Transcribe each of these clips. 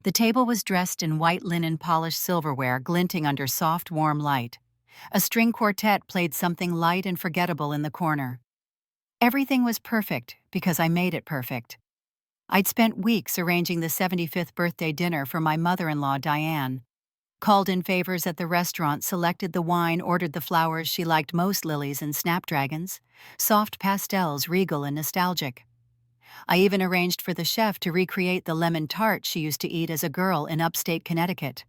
The table was dressed in white linen polished silverware glinting under soft, warm light. A string quartet played something light and forgettable in the corner. Everything was perfect because I made it perfect. I'd spent weeks arranging the 75th birthday dinner for my mother-in-law, Diane. Called in favors at the restaurant, selected the wine, ordered the flowers she liked most, lilies and snapdragons, soft pastels, regal and nostalgic. I even arranged for the chef to recreate the lemon tart she used to eat as a girl in upstate Connecticut.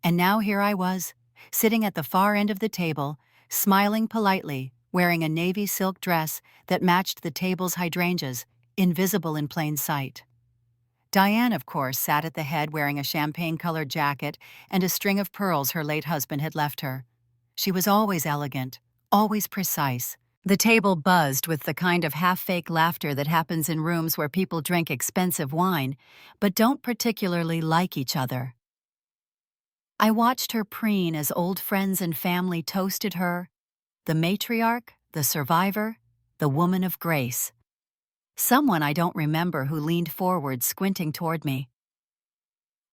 And now here I was, sitting at the far end of the table, smiling politely, wearing a navy silk dress that matched the table's hydrangeas, invisible in plain sight. Diane, of course, sat at the head wearing a champagne-colored jacket and a string of pearls her late husband had left her. She was always elegant, always precise. The table buzzed with the kind of half-fake laughter that happens in rooms where people drink expensive wine, but don't particularly like each other. I watched her preen as old friends and family toasted her, the matriarch, the survivor, the woman of grace. Someone I don't remember who leaned forward, squinting toward me.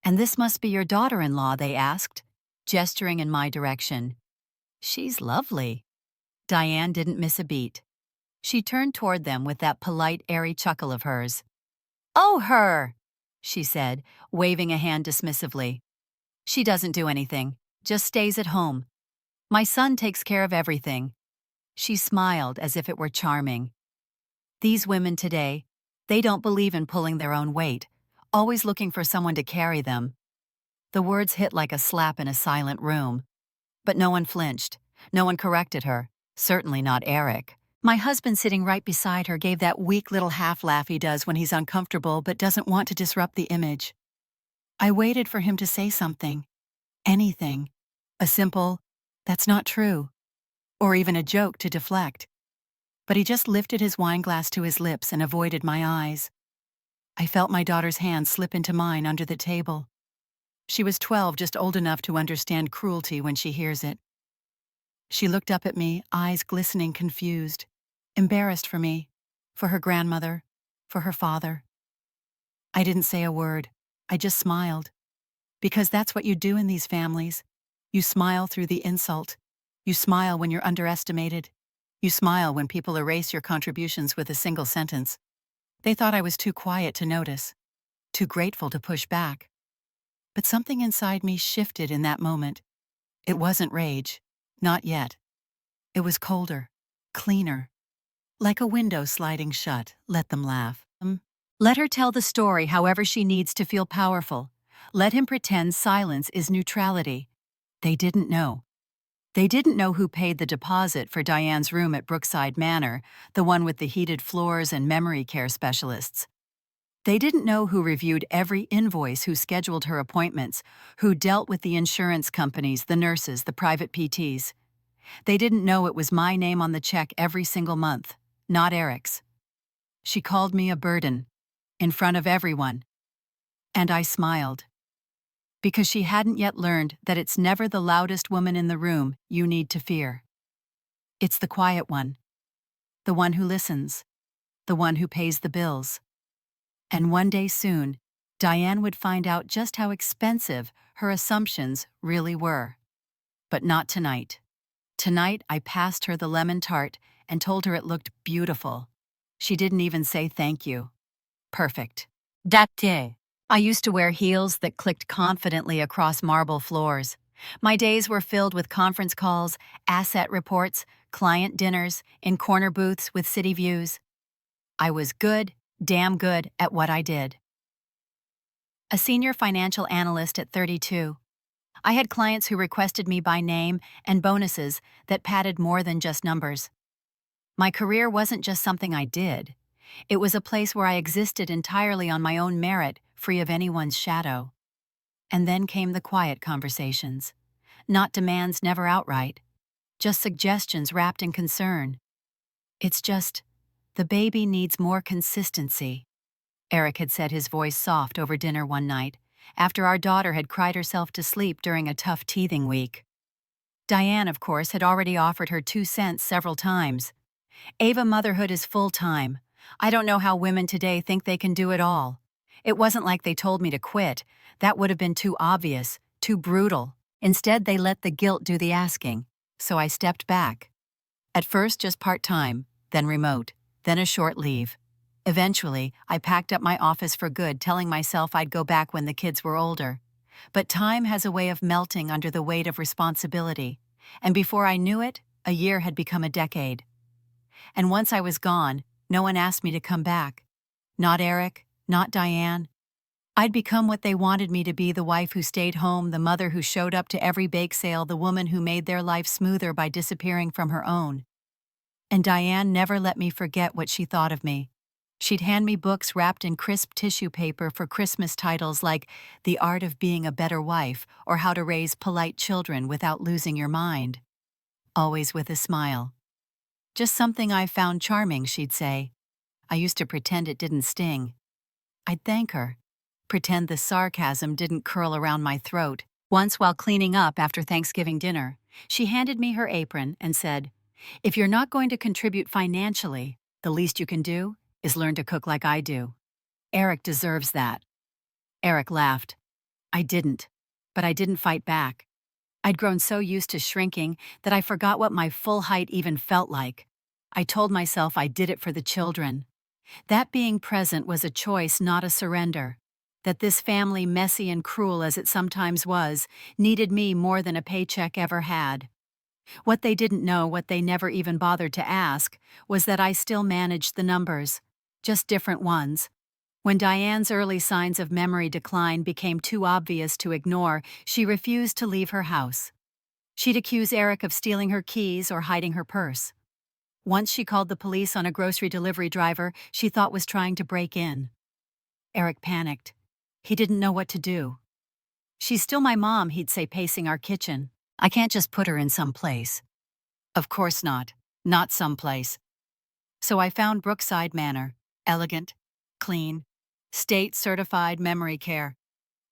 "And this must be your daughter-in-law," they asked, gesturing in my direction. "She's lovely." Diane didn't miss a beat. She turned toward them with that polite, airy chuckle of hers. "Oh, her," she said, waving a hand dismissively. "She doesn't do anything, just stays at home. My son takes care of everything." She smiled as if it were charming. These women today, they don't believe in pulling their own weight, always looking for someone to carry them. The words hit like a slap in a silent room. But no one flinched. No one corrected her. Certainly not Eric. My husband, sitting right beside her, gave that weak little half-laugh he does when he's uncomfortable but doesn't want to disrupt the image. I waited for him to say something. Anything. A simple, "That's not true," or even a joke to deflect. But he just lifted his wineglass to his lips and avoided my eyes. I felt my daughter's hand slip into mine under the table. She was 12, just old enough to understand cruelty when she hears it. She looked up at me, eyes glistening, confused, embarrassed for me, for her grandmother, for her father. I didn't say a word. I just smiled. Because that's what you do in these families. You smile through the insult. You smile when you're underestimated. You smile when people erase your contributions with a single sentence. They thought I was too quiet to notice, too grateful to push back. But something inside me shifted in that moment. It wasn't rage, not yet. It was colder, cleaner, like a window sliding shut. Let them laugh. Let her tell the story however she needs to feel powerful. Let him pretend silence is neutrality. They didn't know. They didn't know who paid the deposit for Diane's room at Brookside Manor, the one with the heated floors and memory care specialists. They didn't know who reviewed every invoice, who scheduled her appointments, who dealt with the insurance companies, the nurses, the private PTs. They didn't know it was my name on the check every single month, not Eric's. She called me a burden, in front of everyone. And I smiled. Because she hadn't yet learned that it's never the loudest woman in the room you need to fear. It's the quiet one. The one who listens. The one who pays the bills. And one day soon, Diane would find out just how expensive her assumptions really were. But not tonight. Tonight, I passed her the lemon tart and told her it looked beautiful. She didn't even say thank you. Perfect. Date. I used to wear heels that clicked confidently across marble floors. My days were filled with conference calls, asset reports, client dinners, in corner booths with city views. I was good, damn good at what I did. A senior financial analyst at 32. I had clients who requested me by name and bonuses that padded more than just numbers. My career wasn't just something I did. It was a place where I existed entirely on my own merit, free of anyone's shadow. And then came the quiet conversations. Not demands, never outright. Just suggestions wrapped in concern. It's just, the baby needs more consistency. Eric had said, his voice soft, over dinner one night, after our daughter had cried herself to sleep during a tough teething week. Diane, of course, had already offered her 2 cents several times. "Ava, motherhood is full-time. I don't know how women today think they can do it all. It wasn't like they told me to quit. That would have been too obvious, too brutal. Instead, they let the guilt do the asking. So I stepped back. At first, just part-time, then remote, then a short leave. Eventually, I packed up my office for good, telling myself I'd go back when the kids were older. But time has a way of melting under the weight of responsibility. And before I knew it, a year had become a decade. And once I was gone, no one asked me to come back. Not Eric, not Diane. I'd become what they wanted me to be, the wife who stayed home, the mother who showed up to every bake sale, the woman who made their life smoother by disappearing from her own. And Diane never let me forget what she thought of me. She'd hand me books wrapped in crisp tissue paper for Christmas titles like The Art of Being a Better Wife or How to Raise Polite Children Without Losing Your Mind. Always with a smile. Just something I found charming, she'd say. I used to pretend it didn't sting. I'd thank her. Pretend the sarcasm didn't curl around my throat. Once, while cleaning up after Thanksgiving dinner, she handed me her apron and said, "If you're not going to contribute financially, the least you can do is learn to cook like I do. Eric deserves that." Eric laughed. I didn't, but I didn't fight back. I'd grown so used to shrinking that I forgot what my full height even felt like. I told myself I did it for the children. That being present was a choice, not a surrender. That this family, messy and cruel as it sometimes was, needed me more than a paycheck ever had. What they didn't know, what they never even bothered to ask, was that I still managed the numbers. Just different ones. When Diane's early signs of memory decline became too obvious to ignore, she refused to leave her house. She'd accuse Eric of stealing her keys or hiding her purse. Once she called the police on a grocery delivery driver she thought was trying to break in. Eric panicked. He didn't know what to do. "She's still my mom," he'd say, pacing our kitchen. "I can't just put her in some place." Of course not. Not someplace. So I found Brookside Manor. Elegant, clean, state-certified memory care.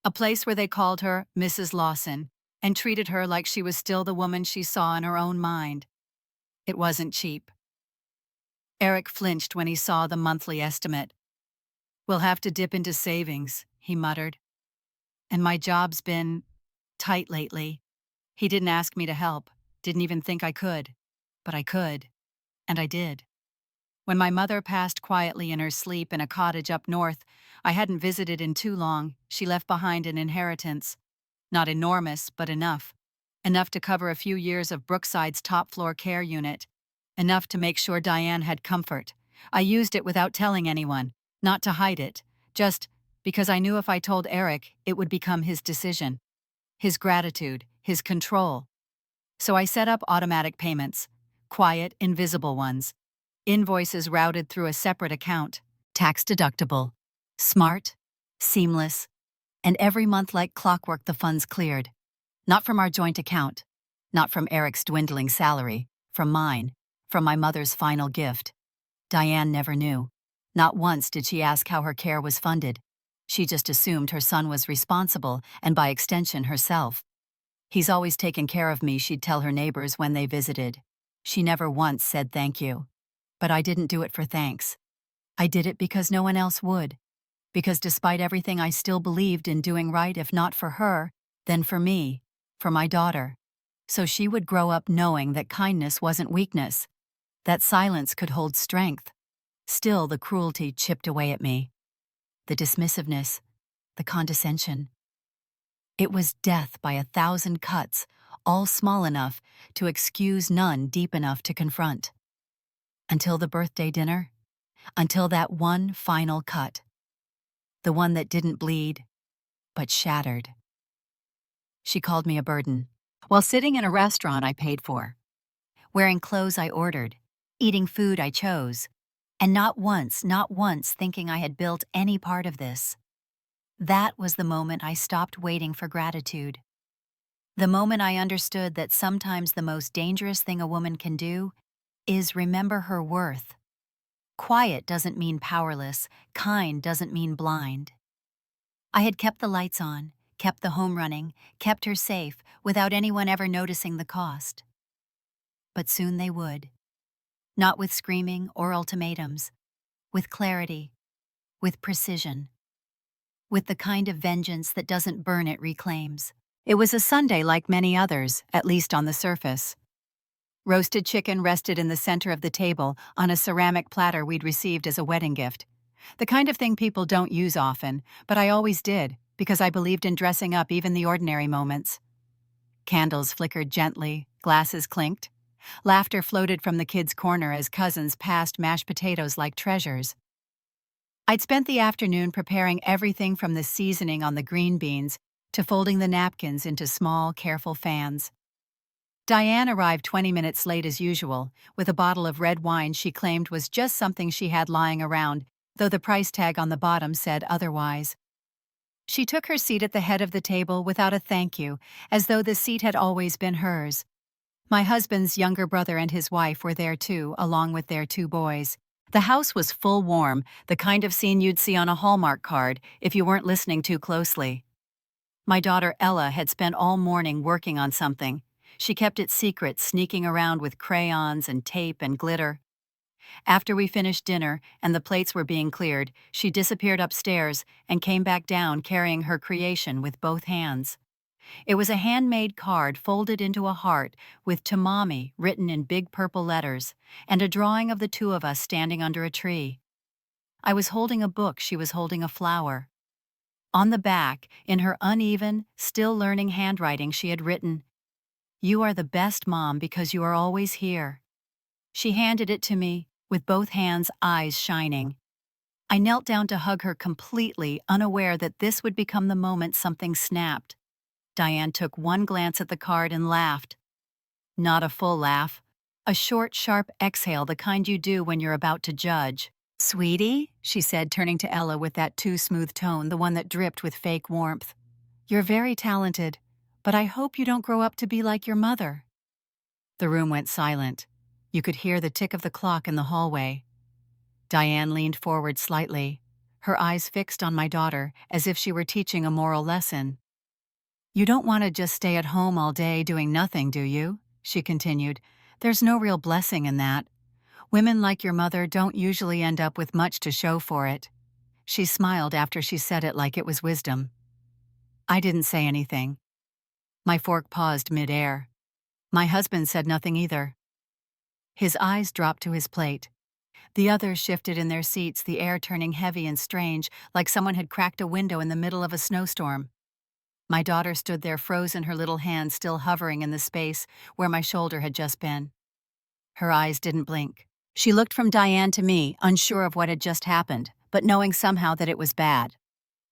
A place where they called her Mrs. Lawson and treated her like she was still the woman she saw in her own mind. It wasn't cheap. Eric flinched when he saw the monthly estimate. "We'll have to dip into savings," he muttered. "And my job's been tight lately." He didn't ask me to help, didn't even think I could. But I could, and I did. When my mother passed quietly in her sleep in a cottage up north I hadn't visited in too long, she left behind an inheritance. Not enormous, but enough. Enough to cover a few years of Brookside's top-floor care unit. Enough to make sure Diane had comfort. I used it without telling anyone, not to hide it, just because I knew if I told Eric, it would become his decision. His gratitude, his control. So I set up automatic payments. Quiet, invisible ones. Invoices routed through a separate account. Tax-deductible. Smart. Seamless. And every month like clockwork the funds cleared. Not from our joint account. Not from Eric's dwindling salary. From mine. From my mother's final gift. Diane never knew. Not once did she ask how her care was funded. She just assumed her son was responsible, and by extension herself. "He's always taken care of me," she'd tell her neighbors when they visited. She never once said thank you. But I didn't do it for thanks. I did it because no one else would. Because despite everything I still believed in doing right, if not for her, then for me, for my daughter. So she would grow up knowing that kindness wasn't weakness, that silence could hold strength. Still, the cruelty chipped away at me. The dismissiveness, the condescension. It was death by 1,000 cuts, all small enough to excuse, none deep enough to confront. Until the birthday dinner, until that one final cut. The one that didn't bleed, but shattered. She called me a burden. While sitting in a restaurant I paid for, wearing clothes I ordered, eating food I chose, and not once thinking I had built any part of this. That was the moment I stopped waiting for gratitude. The moment I understood that sometimes the most dangerous thing a woman can do is remember her worth. Quiet doesn't mean powerless, kind doesn't mean blind. I had kept the lights on, kept the home running, kept her safe, without anyone ever noticing the cost. But soon they would. Not with screaming or ultimatums, with clarity, with precision. with the kind of vengeance that doesn't burn, it reclaims. It was a Sunday like many others, at least on the surface. Roasted chicken rested in the center of the table on a ceramic platter we'd received as a wedding gift. The kind of thing people don't use often, but I always did, because I believed in dressing up even the ordinary moments. Candles flickered gently, glasses clinked. Laughter floated from the kids' corner as cousins passed mashed potatoes like treasures. I'd spent the afternoon preparing everything from the seasoning on the green beans to folding the napkins into small, careful fans. Diane arrived 20 minutes late as usual, with a bottle of red wine she claimed was just something she had lying around, though the price tag on the bottom said otherwise. She took her seat at the head of the table without a thank you, as though the seat had always been hers. My husband's younger brother and his wife were there too, along with their 2 boys. The house was full warm, the kind of scene you'd see on a Hallmark card if you weren't listening too closely. My daughter Ella had spent all morning working on something. She kept it secret, sneaking around with crayons and tape and glitter. After we finished dinner and the plates were being cleared, she disappeared upstairs and came back down carrying her creation with both hands. It was a handmade card folded into a heart with "To Mommy" written in big purple letters, and a drawing of the 2 of us standing under a tree. I was holding a book, she was holding a flower. On the back, in her uneven, still learning handwriting, she had written, "You are the best mom because you are always here." She handed it to me, with both hands, eyes shining. I knelt down to hug her completely, unaware that this would become the moment something snapped. Diane took one glance at the card and laughed. Not a full laugh. A short, sharp exhale, the kind you do when you're about to judge. "Sweetie," she said, turning to Ella with that too smooth tone, the one that dripped with fake warmth. "You're very talented, but I hope you don't grow up to be like your mother." The room went silent. You could hear the tick of the clock in the hallway. Diane leaned forward slightly, her eyes fixed on my daughter as if she were teaching a moral lesson. "You don't want to just stay at home all day doing nothing, do you?" she continued. "There's no real blessing in that. Women like your mother don't usually end up with much to show for it." She smiled after she said it like it was wisdom. I didn't say anything. My fork paused mid-air. My husband said nothing either. His eyes dropped to his plate. The others shifted in their seats, the air turning heavy and strange, like someone had cracked a window in the middle of a snowstorm. My daughter stood there, frozen, her little hand still hovering in the space where my shoulder had just been. Her eyes didn't blink. She looked from Diane to me, unsure of what had just happened, but knowing somehow that it was bad.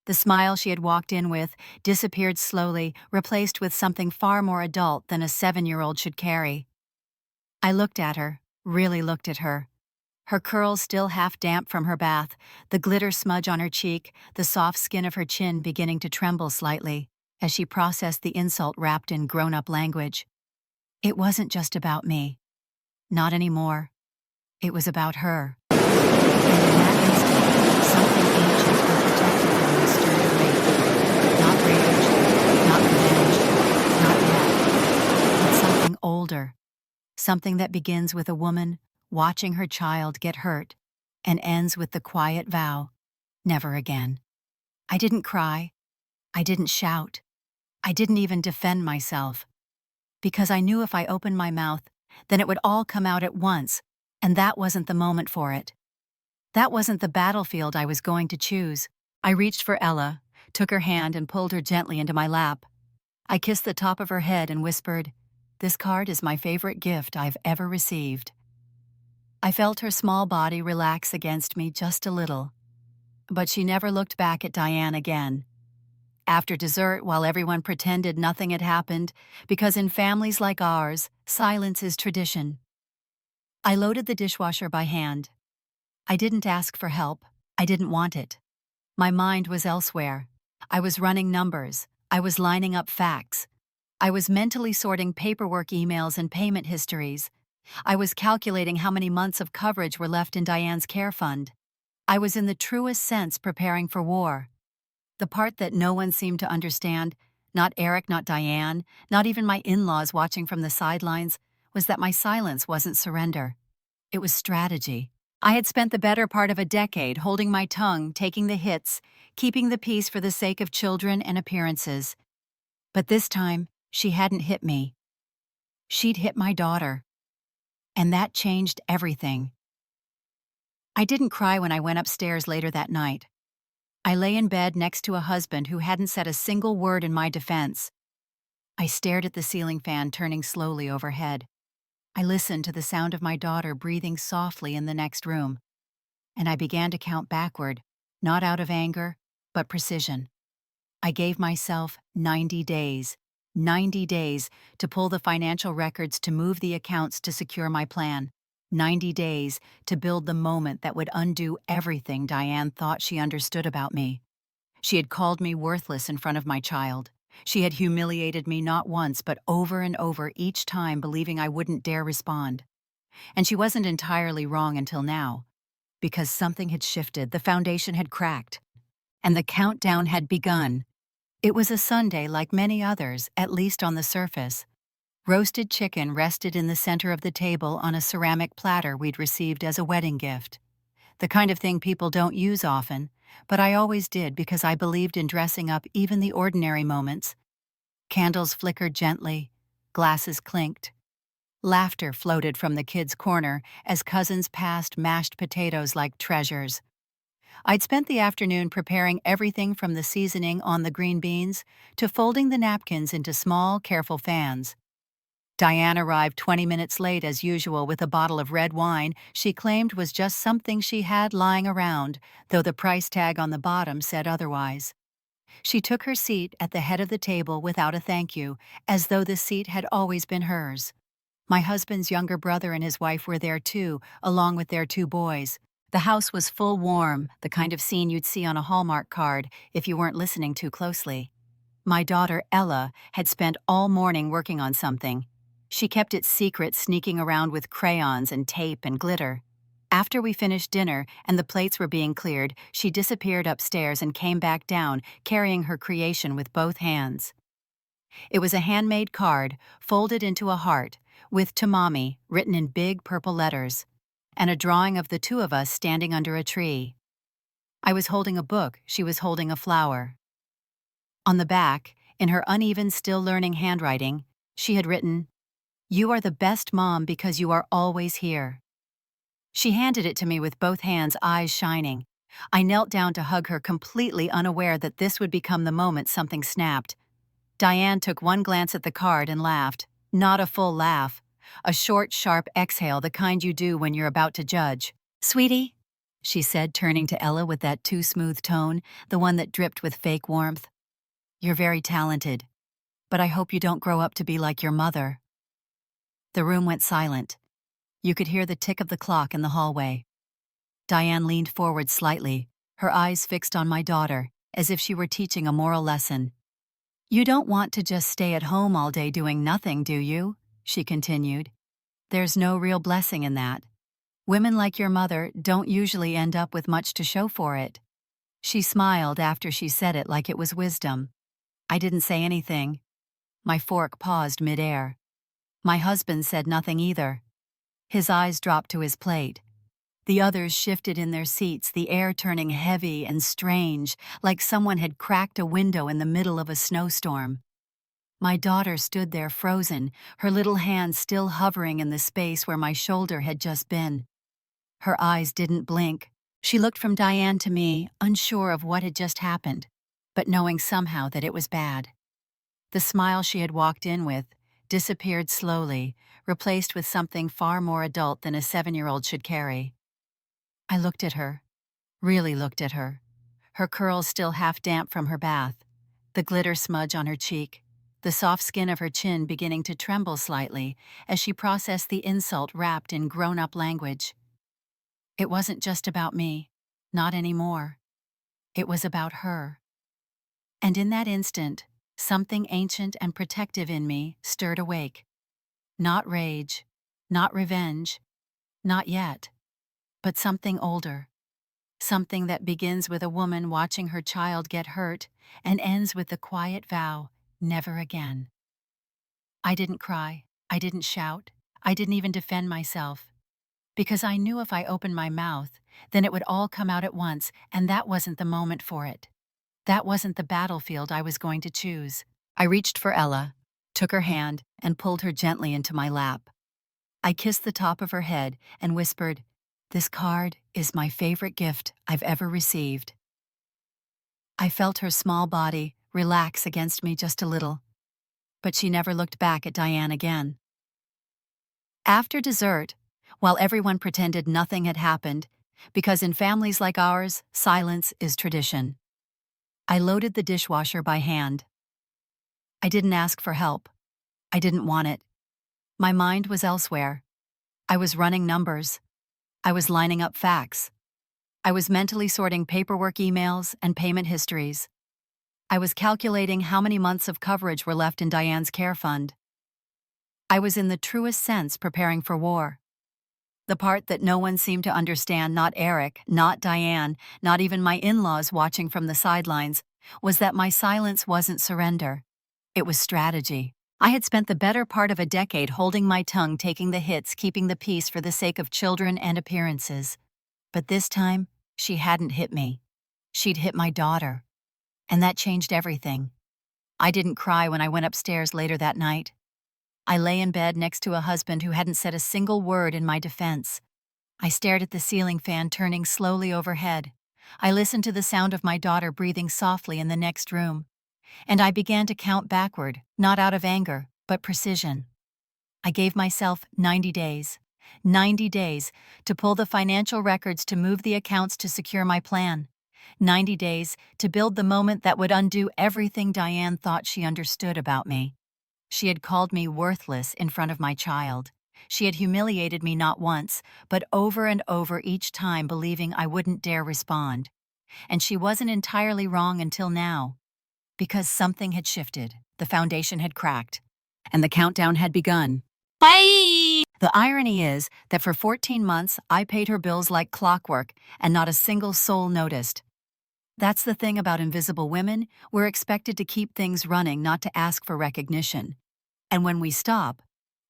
The smile she had walked in with disappeared slowly, replaced with something far more adult than a 7-year-old should carry. I looked at her, really looked at her. Her curls still half damp from her bath, the glitter smudge on her cheek, the soft skin of her chin beginning to tremble slightly as she processed the insult wrapped in grown-up language. It wasn't just about me. Not anymore. It was about her. And in that instant, something ancient and protected from me stirred awake. Not rage, not revenge, not yet. But something older. Something that begins with a woman watching her child get hurt and ends with the quiet vow, never again. I didn't cry. I didn't shout. I didn't even defend myself. Because I knew if I opened my mouth, then it would all come out at once, and that wasn't the moment for it. That wasn't the battlefield I was going to choose. I reached for Ella, took her hand and pulled her gently into my lap. I kissed the top of her head and whispered, "This card is my favorite gift I've ever received." I felt her small body relax against me just a little. But she never looked back at Diane again. After dessert, while everyone pretended nothing had happened, because in families like ours, silence is tradition, I loaded the dishwasher by hand. I didn't ask for help. I didn't want it. My mind was elsewhere. I was running numbers. I was lining up facts. I was mentally sorting paperwork emails and payment histories. I was calculating how many months of coverage were left in Diane's care fund. I was in the truest sense preparing for war. The part that no one seemed to understand, not Eric, not Diane, not even my in-laws watching from the sidelines, was that my silence wasn't surrender. It was strategy. I had spent the better part of a decade holding my tongue, taking the hits, keeping the peace for the sake of children and appearances. But this time, she hadn't hit me. She'd hit my daughter. And that changed everything. I didn't cry when I went upstairs later that night. I lay in bed next to a husband who hadn't said a single word in my defense. I stared at the ceiling fan turning slowly overhead. I listened to the sound of my daughter breathing softly in the next room. And I began to count backward, not out of anger, but precision. I gave myself 90 days. 90 days to pull the financial records to move the accounts to secure my plan. 90 days to build the moment that would undo everything Diane thought she understood about me. She had called me worthless in front of my child. She had humiliated me not once but over and over each time, believing I wouldn't dare respond. And she wasn't entirely wrong until now. Because something had shifted, the foundation had cracked. And the countdown had begun. It was a Sunday like many others, at least on the surface. Roasted chicken rested in the center of the table on a ceramic platter we'd received as a wedding gift. The kind of thing people don't use often, but I always did because I believed in dressing up even the ordinary moments. Candles flickered gently, glasses clinked. Laughter floated from the kids' corner as cousins passed mashed potatoes like treasures. I'd spent the afternoon preparing everything from the seasoning on the green beans to folding the napkins into small, careful fans. Diane arrived 20 minutes late as usual with a bottle of red wine she claimed was just something she had lying around, though the price tag on the bottom said otherwise. She took her seat at the head of the table without a thank you, as though the seat had always been hers. My husband's younger brother and his wife were there too, along with their 2 boys. The house was full warm, the kind of scene you'd see on a Hallmark card if you weren't listening too closely. My daughter, Ella, had spent all morning working on something. She kept it secret, sneaking around with crayons and tape and glitter. After we finished dinner and the plates were being cleared, she disappeared upstairs and came back down, carrying her creation with both hands. It was a handmade card, folded into a heart, with "To Mommy" written in big purple letters, and a drawing of the 2 of us standing under a tree. I was holding a book, she was holding a flower. On the back, in her uneven, still-learning handwriting, she had written, "You are the best mom because you are always here." She handed it to me with both hands, eyes shining. I knelt down to hug her, completely unaware that this would become the moment something snapped. Diane took one glance at the card and laughed. Not a full laugh. A short, sharp exhale, the kind you do when you're about to judge. "Sweetie," she said, turning to Ella with that too smooth tone, the one that dripped with fake warmth. "You're very talented, but I hope you don't grow up to be like your mother." The room went silent. You could hear the tick of the clock in the hallway. Diane leaned forward slightly, her eyes fixed on my daughter, as if she were teaching a moral lesson. "You don't want to just stay at home all day doing nothing, do you?" she continued. "There's no real blessing in that. Women like your mother don't usually end up with much to show for it." She smiled after she said it like it was wisdom. I didn't say anything. My fork paused midair. My husband said nothing either. His eyes dropped to his plate. The others shifted in their seats, the air turning heavy and strange, like someone had cracked a window in the middle of a snowstorm. My daughter stood there frozen, her little hand still hovering in the space where my shoulder had just been. Her eyes didn't blink. She looked from Diane to me, unsure of what had just happened, but knowing somehow that it was bad. The smile she had walked in with disappeared slowly, replaced with something far more adult than a 7-year-old should carry. I looked at her, really looked at her, her curls still half damp from her bath, the glitter smudge on her cheek, the soft skin of her chin beginning to tremble slightly as she processed the insult wrapped in grown-up language. It wasn't just about me, not anymore. It was about her. And in that instant, something ancient and protective in me stirred awake. Not rage, not revenge, not yet, but something older. Something that begins with a woman watching her child get hurt and ends with the quiet vow, never again. I didn't cry, I didn't shout, I didn't even defend myself. Because I knew if I opened my mouth, then it would all come out at once, and that wasn't the moment for it. That wasn't the battlefield I was going to choose. I reached for Ella, took her hand, and pulled her gently into my lap. I kissed the top of her head and whispered, "This card is my favorite gift I've ever received." I felt her small body relax against me just a little, but she never looked back at Diane again. After dessert, while everyone pretended nothing had happened, because in families like ours, silence is tradition, I loaded the dishwasher by hand. I didn't ask for help. I didn't want it. My mind was elsewhere. I was running numbers. I was lining up facts. I was mentally sorting paperwork emails and payment histories. I was calculating how many months of coverage were left in Diane's care fund. I was in the truest sense preparing for war. The part that no one seemed to understand, not Eric, not Diane, not even my in-laws watching from the sidelines, was that my silence wasn't surrender. It was strategy. I had spent the better part of a decade holding my tongue, taking the hits, keeping the peace for the sake of children and appearances. But this time, she hadn't hit me. She'd hit my daughter. And that changed everything. I didn't cry when I went upstairs later that night. I lay in bed next to a husband who hadn't said a single word in my defense. I stared at the ceiling fan turning slowly overhead. I listened to the sound of my daughter breathing softly in the next room. And I began to count backward, not out of anger, but precision. I gave myself 90 days. 90 days to pull the financial records, to move the accounts, to secure my plan. 90 days to build the moment that would undo everything Diane thought she understood about me. She had called me worthless in front of my child. She had humiliated me not once, but over and over, each time believing I wouldn't dare respond. And she wasn't entirely wrong until now. Because something had shifted, the foundation had cracked, and the countdown had begun. Bye! The irony is that for 14 months I paid her bills like clockwork, and not a single soul noticed. That's the thing about invisible women, we're expected to keep things running, not to ask for recognition. And when we stop,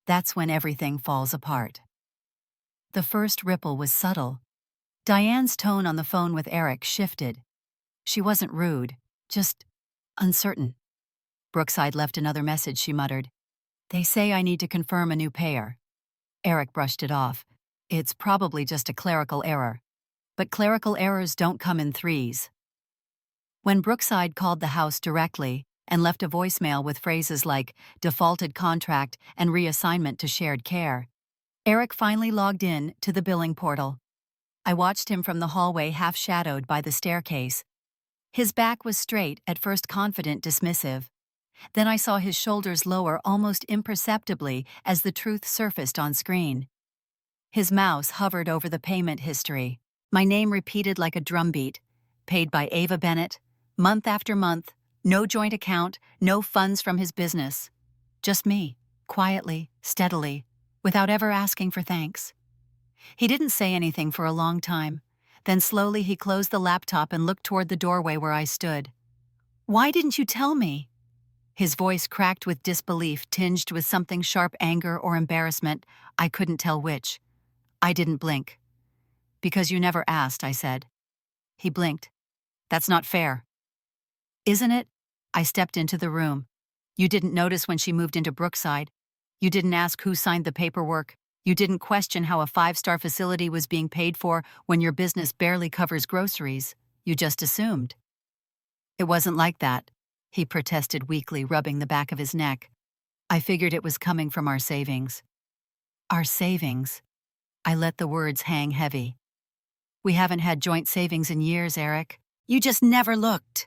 that's when everything falls apart. The first ripple was subtle. Diane's tone on the phone with Eric shifted. She wasn't rude, just uncertain. "Brookside left another message," she muttered. "They say I need to confirm a new payer." Eric brushed it off. "It's probably just a clerical error." But clerical errors don't come in threes. When Brookside called the house directly and left a voicemail with phrases like defaulted contract and reassignment to shared care, Eric finally logged in to the billing portal. I watched him from the hallway, half shadowed by the staircase. His back was straight, at first confident, dismissive. Then I saw his shoulders lower almost imperceptibly as the truth surfaced on screen. His mouse hovered over the payment history. My name repeated like a drumbeat. Paid by Ava Bennett, month after month, no joint account, no funds from his business. Just me, quietly, steadily, without ever asking for thanks. He didn't say anything for a long time. Then slowly he closed the laptop and looked toward the doorway where I stood. "Why didn't you tell me?" His voice cracked with disbelief, tinged with something sharp, anger or embarrassment. I couldn't tell which. I didn't blink. "Because you never asked," I said. He blinked. "That's not fair." "Isn't it?" I stepped into the room. "You didn't notice when she moved into Brookside. You didn't ask who signed the paperwork. You didn't question how a 5-star facility was being paid for when your business barely covers groceries. You just assumed." "It wasn't like that," he protested weakly, rubbing the back of his neck. "I figured it was coming from our savings." "Our savings?" I let the words hang heavy. "We haven't had joint savings in years, Eric. You just never looked."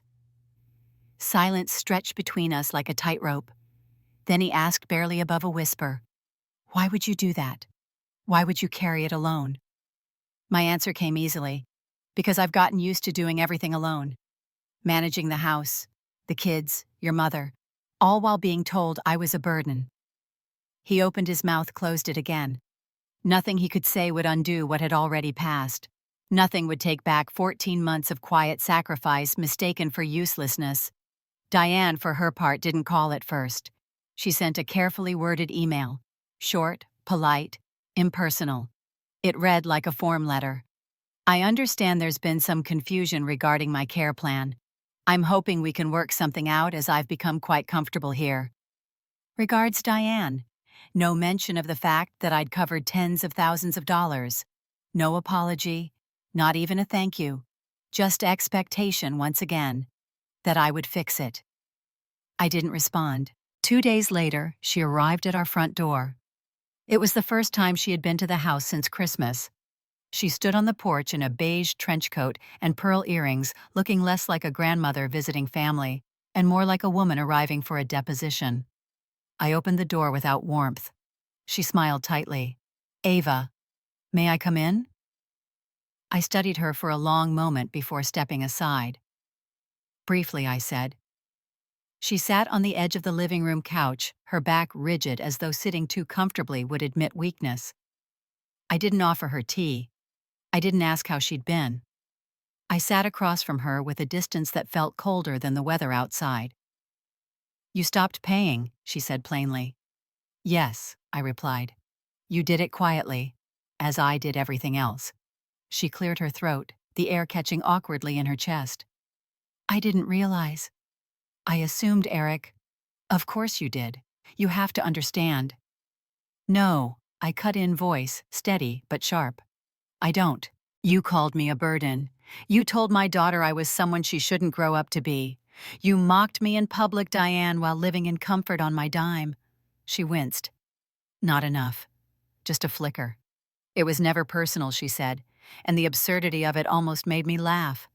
Silence stretched between us like a tightrope. Then he asked, barely above a whisper, "Why would you do that? Why would you carry it alone?" My answer came easily. "Because I've gotten used to doing everything alone. Managing the house, the kids, your mother, all while being told I was a burden." He opened his mouth, closed it again. Nothing he could say would undo what had already passed. Nothing would take back 14 months of quiet sacrifice mistaken for uselessness. Diane, for her part, didn't call at first. She sent a carefully worded email. Short, polite, impersonal. It read like a form letter. I understand there's been some confusion regarding my care plan. I'm hoping we can work something out as I've become quite comfortable here. Regards, Diane. No mention of the fact that I'd covered tens of thousands of dollars. No apology, not even a thank you. Just expectation once again, that I would fix it. I didn't respond. 2 days later, she arrived at our front door. It was the first time she had been to the house since Christmas. She stood on the porch in a beige trench coat and pearl earrings, looking less like a grandmother visiting family and more like a woman arriving for a deposition. I opened the door without warmth. She smiled tightly. "Ava, may I come in?" I studied her for a long moment before stepping aside. "Briefly," I said. She sat on the edge of the living room couch, her back rigid as though sitting too comfortably would admit weakness. I didn't offer her tea. I didn't ask how she'd been. I sat across from her with a distance that felt colder than the weather outside. "You stopped paying," she said plainly. "Yes," I replied. "You did it quietly, as I did everything else." She cleared her throat, the air catching awkwardly in her chest. "I didn't realize. I assumed, Eric." "Of course you did. You have to understand." "No," I cut in, voice steady but sharp. "I don't. You called me a burden. You told my daughter I was someone she shouldn't grow up to be. You mocked me in public, Diane, while living in comfort on my dime." She winced. "Not enough. Just a flicker." "It was never personal," she said, and the absurdity of it almost made me laugh.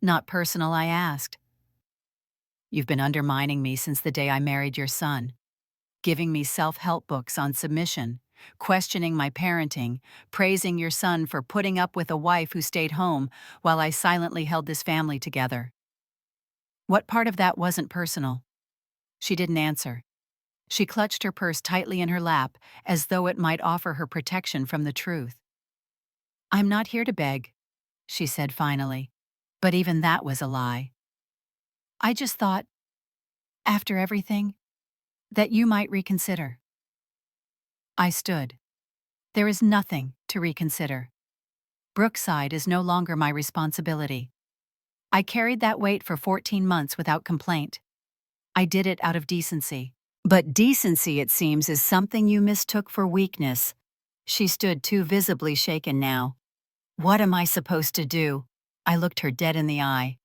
"Not personal?" I asked. "You've been undermining me since the day I married your son. Giving me self-help books on submission, questioning my parenting, praising your son for putting up with a wife who stayed home while I silently held this family together. What part of that wasn't personal?" She didn't answer. She clutched her purse tightly in her lap, as though it might offer her protection from the truth. "I'm not here to beg," she said finally. But even that was a lie. "I just thought, after everything, that you might reconsider." I stood. There is nothing to reconsider. Brookside is no longer my responsibility. I carried that weight for 14 months without complaint. I did it out of decency. But decency, it seems, is something you mistook for weakness. She stood too visibly shaken now. "What am I supposed to do?" I looked her dead in the eye.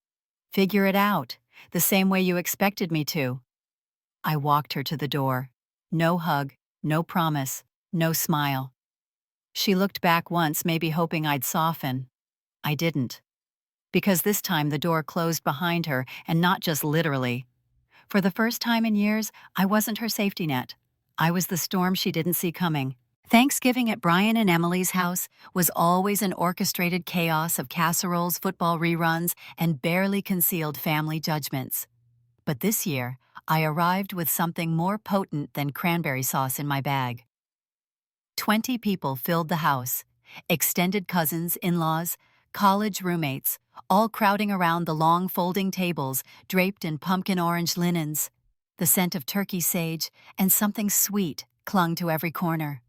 "Figure it out, the same way you expected me to." I walked her to the door. No hug, no promise, no smile. She looked back once, maybe hoping I'd soften. I didn't. Because this time the door closed behind her, and not just literally. For the first time in years, I wasn't her safety net. I was the storm she didn't see coming. Thanksgiving at Brian and Emily's house was always an orchestrated chaos of casseroles, football reruns, and barely concealed family judgments. But this year, I arrived with something more potent than cranberry sauce in my bag. 20 people filled the house. Extended cousins, in-laws, college roommates, all crowding around the long folding tables draped in pumpkin orange linens. The scent of turkey sage and something sweet clung to every corner.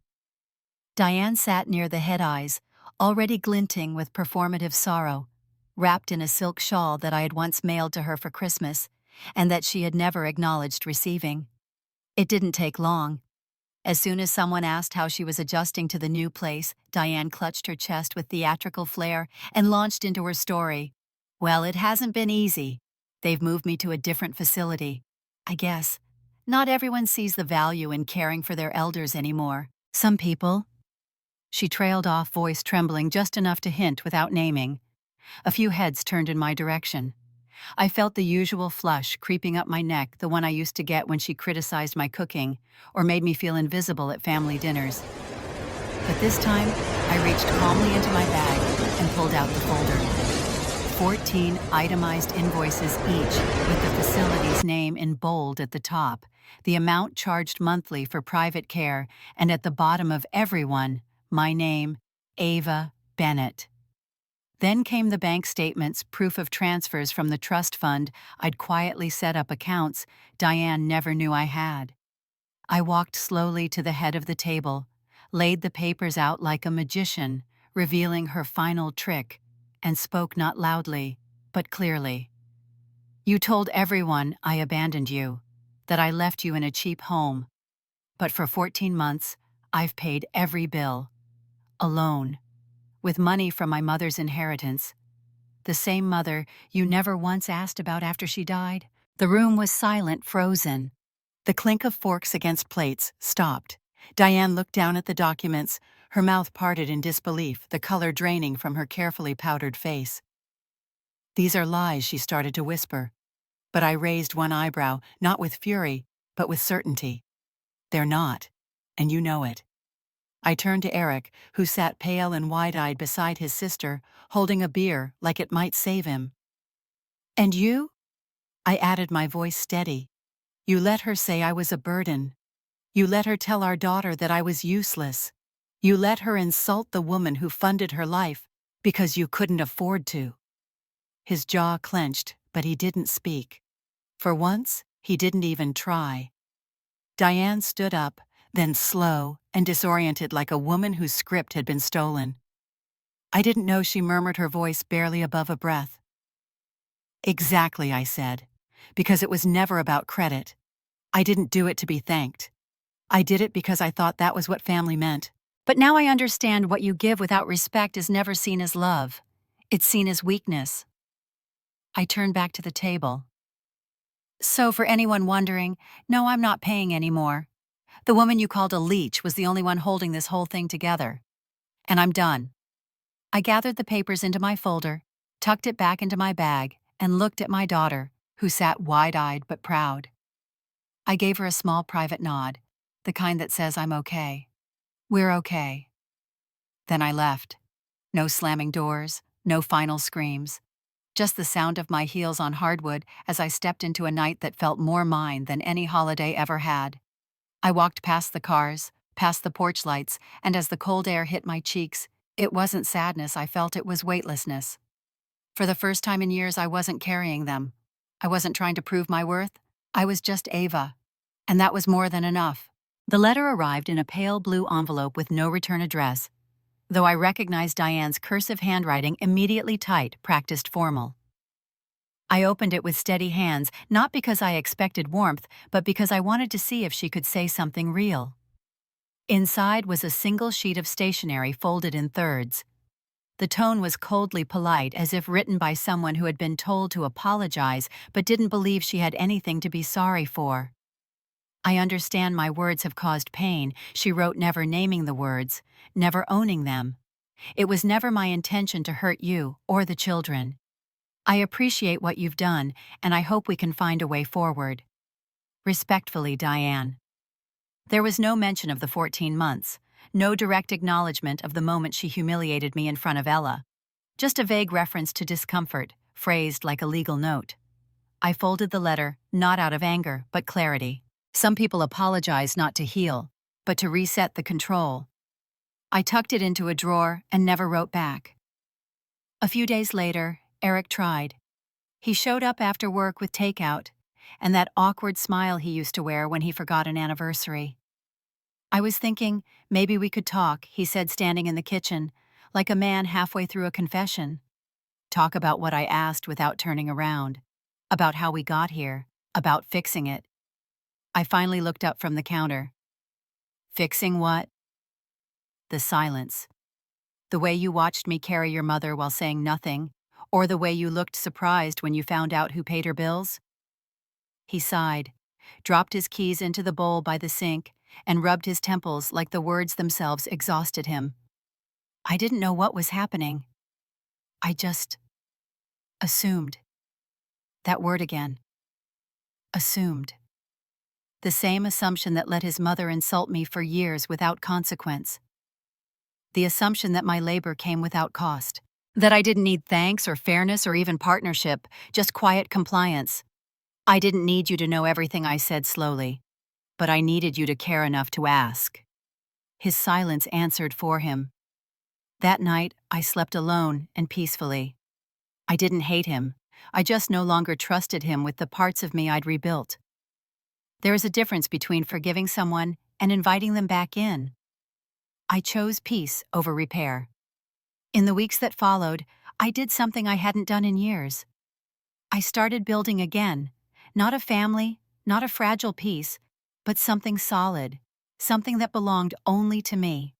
Diane sat near the head eyes, already glinting with performative sorrow, wrapped in a silk shawl that I had once mailed to her for Christmas, and that she had never acknowledged receiving. It didn't take long. As soon as someone asked how she was adjusting to the new place, Diane clutched her chest with theatrical flair and launched into her story. "Well, it hasn't been easy. They've moved me to a different facility. I guess not everyone sees the value in caring for their elders anymore. Some people." She trailed off, voice trembling just enough to hint without naming. A few heads turned in my direction. I felt the usual flush creeping up my neck, the one I used to get when she criticized my cooking or made me feel invisible at family dinners. But this time, I reached calmly into my bag and pulled out the folder. 14 itemized invoices each, with the facility's name in bold at the top, the amount charged monthly for private care, and at the bottom of every one, my name, Ava Bennett. Then came the bank statements, proof of transfers from the trust fund I'd quietly set up accounts Diane never knew I had. I walked slowly to the head of the table, laid the papers out like a magician, revealing her final trick, and spoke not loudly, but clearly. You told everyone I abandoned you, that I left you in a cheap home. But for 14 months, I've paid every bill, alone, with money from my mother's inheritance, the same mother you never once asked about after she died. The room was silent, frozen. The clink of forks against plates stopped. Diane looked down at the documents, her mouth parted in disbelief, the color draining from her carefully powdered face. These are lies, she started to whisper. But I raised one eyebrow, not with fury, but with certainty. They're not, and you know it. I turned to Eric, who sat pale and wide-eyed beside his sister, holding a beer like it might save him. And you? I added, my voice steady. You let her say I was a burden. You let her tell our daughter that I was useless. You let her insult the woman who funded her life because you couldn't afford to. His jaw clenched, but he didn't speak. For once, he didn't even try. Diane stood up, then slow and disoriented like a woman whose script had been stolen. I didn't know, she murmured, her voice barely above a breath. Exactly, I said, because it was never about credit. I didn't do it to be thanked. I did it because I thought that was what family meant. But now I understand what you give without respect is never seen as love. It's seen as weakness. I turned back to the table. So for anyone wondering, no, I'm not paying anymore. The woman you called a leech was the only one holding this whole thing together. And I'm done. I gathered the papers into my folder, tucked it back into my bag, and looked at my daughter, who sat wide-eyed but proud. I gave her a small private nod, the kind that says I'm okay. We're okay. Then I left. No slamming doors, no final screams. Just the sound of my heels on hardwood as I stepped into a night that felt more mine than any holiday ever had. I walked past the cars, past the porch lights, and as the cold air hit my cheeks, it wasn't sadness I felt, it was weightlessness. For the first time in years, I wasn't carrying them. I wasn't trying to prove my worth. I was just Ava. And that was more than enough. The letter arrived in a pale blue envelope with no return address, though I recognized Diane's cursive handwriting, immediately tight, practiced formal. I opened it with steady hands, not because I expected warmth, but because I wanted to see if she could say something real. Inside was a single sheet of stationery folded in thirds. The tone was coldly polite, as if written by someone who had been told to apologize but didn't believe she had anything to be sorry for. I understand my words have caused pain, she wrote, never naming the words, never owning them. It was never my intention to hurt you or the children. I appreciate what you've done, and I hope we can find a way forward. Respectfully, Diane. There was no mention of the 14 months, no direct acknowledgement of the moment she humiliated me in front of Ella. Just a vague reference to discomfort, phrased like a legal note. I folded the letter, not out of anger, but clarity. Some people apologize not to heal, but to reset the control. I tucked it into a drawer and never wrote back. A few days later, Eric tried. He showed up after work with takeout, and that awkward smile he used to wear when he forgot an anniversary. I was thinking, maybe we could talk, he said, standing in the kitchen, like a man halfway through a confession. Talk about what I asked without turning around. About how we got here. About fixing it. I finally looked up from the counter. Fixing what? The silence. The way you watched me carry your mother while saying nothing, or the way you looked surprised when you found out who paid her bills? He sighed, dropped his keys into the bowl by the sink, and rubbed his temples like the words themselves exhausted him. I didn't know what was happening. I just assumed. That word again. Assumed. The same assumption that let his mother insult me for years without consequence. The assumption that my labor came without cost. That I didn't need thanks or fairness or even partnership, just quiet compliance. I didn't need you to know everything, I said slowly. But I needed you to care enough to ask. His silence answered for him. That night, I slept alone and peacefully. I didn't hate him. I just no longer trusted him with the parts of me I'd rebuilt. There is a difference between forgiving someone and inviting them back in. I chose peace over repair. In the weeks that followed, I did something I hadn't done in years. I started building again, not a family, not a fragile piece, but something solid, something that belonged only to me.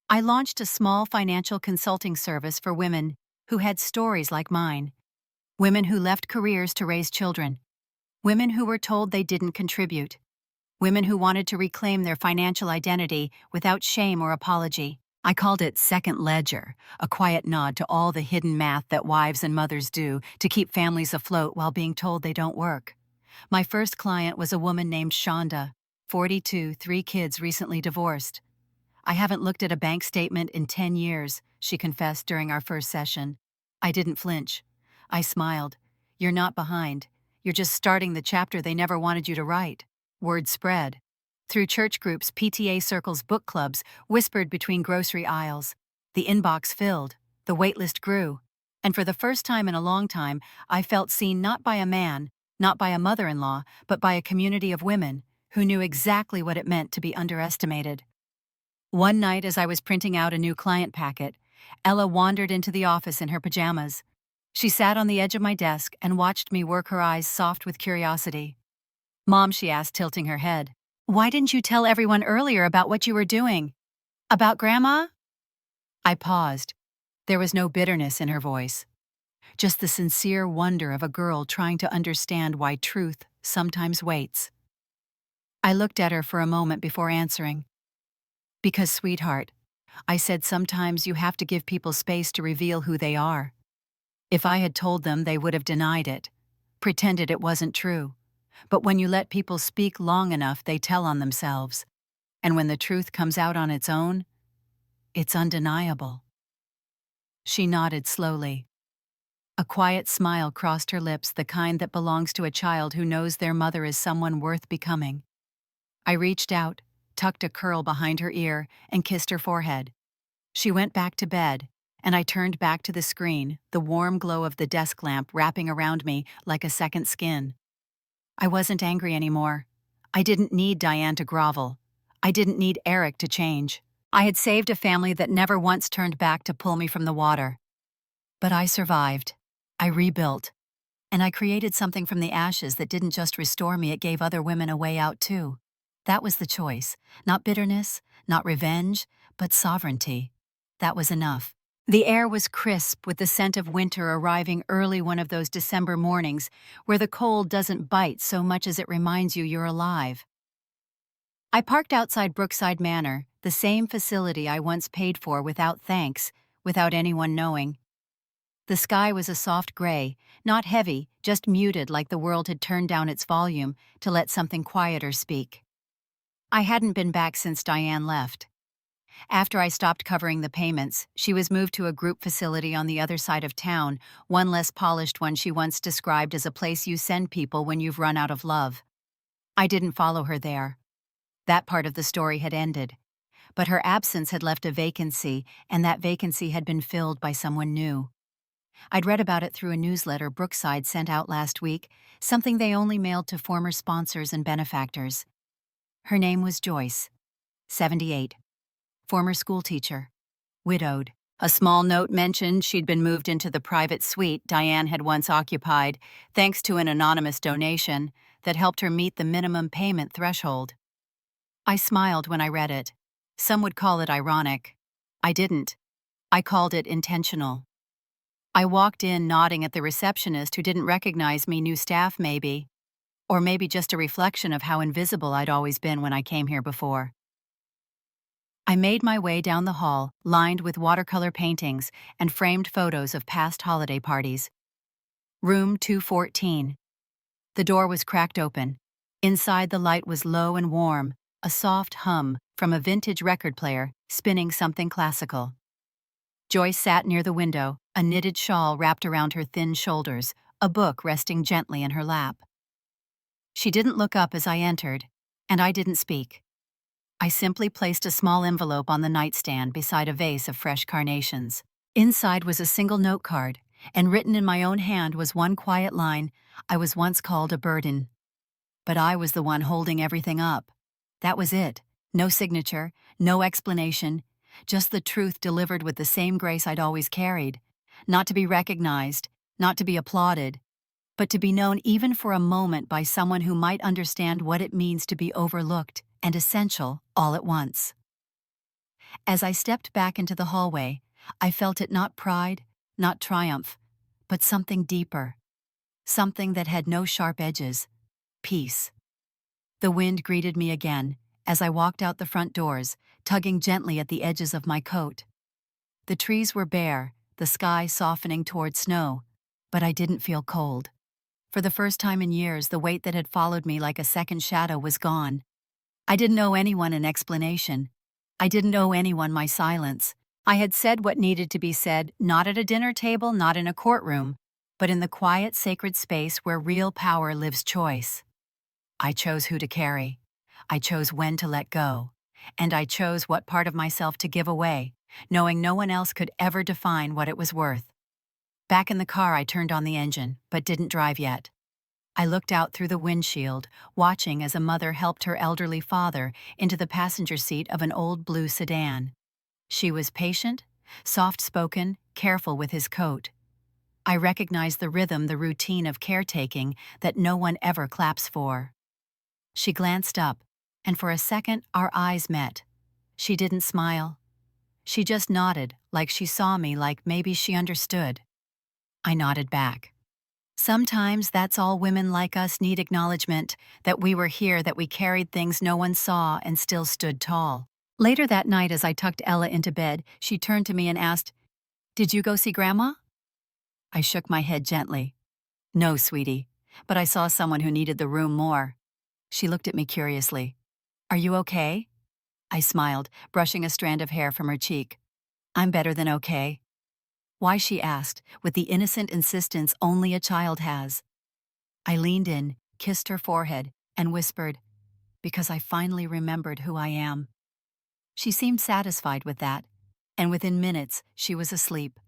I launched a small financial consulting service for women who had stories like mine, women who left careers to raise children, women who were told they didn't contribute, women who wanted to reclaim their financial identity without shame or apology. I called it Second Ledger, a quiet nod to all the hidden math that wives and mothers do to keep families afloat while being told they don't work. My first client was a woman named Shonda, 42, 3 kids, recently divorced. "I haven't looked at a bank statement in 10 years, she confessed during our first session. I didn't flinch. I smiled. "You're not behind. You're just starting the chapter they never wanted you to write." Word spread. Through church groups, PTA circles, book clubs, whispered between grocery aisles. The inbox filled. The waitlist grew. And for the first time in a long time, I felt seen not by a man, not by a mother-in-law, but by a community of women who knew exactly what it meant to be underestimated. One night, as I was printing out a new client packet, Ella wandered into the office in her pajamas. She sat on the edge of my desk and watched me work, her eyes soft with curiosity. "Mom," she asked, tilting her head, "why didn't you tell everyone earlier about what you were doing? About Grandma?" I paused. There was no bitterness in her voice, just the sincere wonder of a girl trying to understand why truth sometimes waits. I looked at her for a moment before answering. "Because, sweetheart," I said, "sometimes you have to give people space to reveal who they are. If I had told them, they would have denied it, pretended it wasn't true. But when you let people speak long enough, they tell on themselves. And when the truth comes out on its own, it's undeniable." She nodded slowly. A quiet smile crossed her lips, the kind that belongs to a child who knows their mother is someone worth becoming. I reached out, tucked a curl behind her ear, and kissed her forehead. She went back to bed, and I turned back to the screen, the warm glow of the desk lamp wrapping around me like a second skin. I wasn't angry anymore. I didn't need Diane to grovel. I didn't need Eric to change. I had saved a family that never once turned back to pull me from the water. But I survived. I rebuilt. And I created something from the ashes that didn't just restore me, it gave other women a way out too. That was the choice. Not bitterness, not revenge, but sovereignty. That was enough. The air was crisp with the scent of winter arriving early, one of those December mornings where the cold doesn't bite so much as it reminds you you're alive. I parked outside Brookside Manor, the same facility I once paid for without thanks, without anyone knowing. The sky was a soft gray, not heavy, just muted, like the world had turned down its volume to let something quieter speak. I hadn't been back since Diane left. After I stopped covering the payments, she was moved to a group facility on the other side of town, one less polished one she once described as a place you send people when you've run out of love. I didn't follow her there. That part of the story had ended. But her absence had left a vacancy, and that vacancy had been filled by someone new. I'd read about it through a newsletter Brookside sent out last week, something they only mailed to former sponsors and benefactors. Her name was Joyce, 78. Former schoolteacher, widowed. A small note mentioned she'd been moved into the private suite Diane had once occupied, thanks to an anonymous donation that helped her meet the minimum payment threshold. I smiled when I read it. Some would call it ironic. I didn't. I called it intentional. I walked in nodding at the receptionist, who didn't recognize me, new staff maybe. Or maybe just a reflection of how invisible I'd always been when I came here before. I made my way down the hall, lined with watercolor paintings and framed photos of past holiday parties. Room 214. The door was cracked open. Inside, the light was low and warm, a soft hum from a vintage record player spinning something classical. Joyce sat near the window, a knitted shawl wrapped around her thin shoulders, a book resting gently in her lap. She didn't look up as I entered, and I didn't speak. I simply placed a small envelope on the nightstand beside a vase of fresh carnations. Inside was a single note card, and written in my own hand was one quiet line: "I was once called a burden. But I was the one holding everything up." That was it. No signature, no explanation, just the truth delivered with the same grace I'd always carried, not to be recognized, not to be applauded, but to be known even for a moment by someone who might understand what it means to be overlooked and essential all at once. As I stepped back into the hallway, I felt it not pride, not triumph, but something deeper, something that had no sharp edges, peace. The wind greeted me again as I walked out the front doors, tugging gently at the edges of my coat. The trees were bare, the sky softening toward snow, but I didn't feel cold. For the first time in years, the weight that had followed me like a second shadow was gone. I didn't owe anyone an explanation. I didn't owe anyone my silence. I had said what needed to be said, not at a dinner table, not in a courtroom, but in the quiet, sacred space where real power lives choice. I chose who to carry. I chose when to let go. And I chose what part of myself to give away, knowing no one else could ever define what it was worth. Back in the car, I turned on the engine, but didn't drive yet. I looked out through the windshield, watching as a mother helped her elderly father into the passenger seat of an old blue sedan. She was patient, soft-spoken, careful with his coat. I recognized the rhythm, the routine of caretaking that no one ever claps for. She glanced up, and for a second our eyes met. She didn't smile. She just nodded, like she saw me, like maybe she understood. I nodded back. Sometimes that's all women like us need, acknowledgement, that we were here, that we carried things no one saw and still stood tall. Later that night, as I tucked Ella into bed, she turned to me and asked, "Did you go see Grandma?" I shook my head gently. "No, sweetie, but I saw someone who needed the room more." She looked at me curiously. "Are you okay?" I smiled, brushing a strand of hair from her cheek. "I'm better than okay." "Why?" she asked, with the innocent insistence only a child has. I leaned in, kissed her forehead, and whispered, "Because I finally remembered who I am." She seemed satisfied with that, and within minutes she was asleep,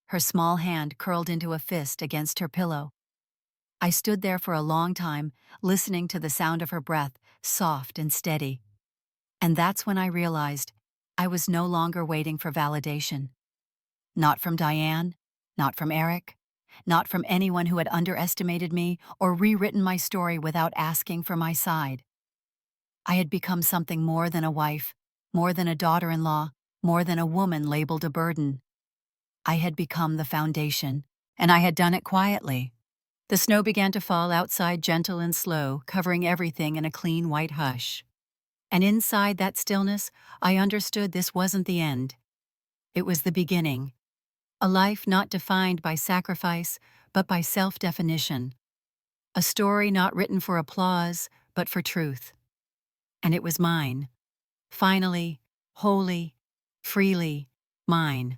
her small hand curled into a fist against her pillow. I stood there for a long time, listening to the sound of her breath, soft and steady. And that's when I realized I was no longer waiting for validation. Not from Diane, not from Eric, not from anyone who had underestimated me or rewritten my story without asking for my side. I had become something more than a wife, more than a daughter-in-law, more than a woman labeled a burden. I had become the foundation, and I had done it quietly. The snow began to fall outside, gentle and slow, covering everything in a clean white hush. And inside that stillness, I understood this wasn't the end. It was the beginning. A life not defined by sacrifice, but by self-definition. A story not written for applause, but for truth. And it was mine. Finally, wholly, freely mine.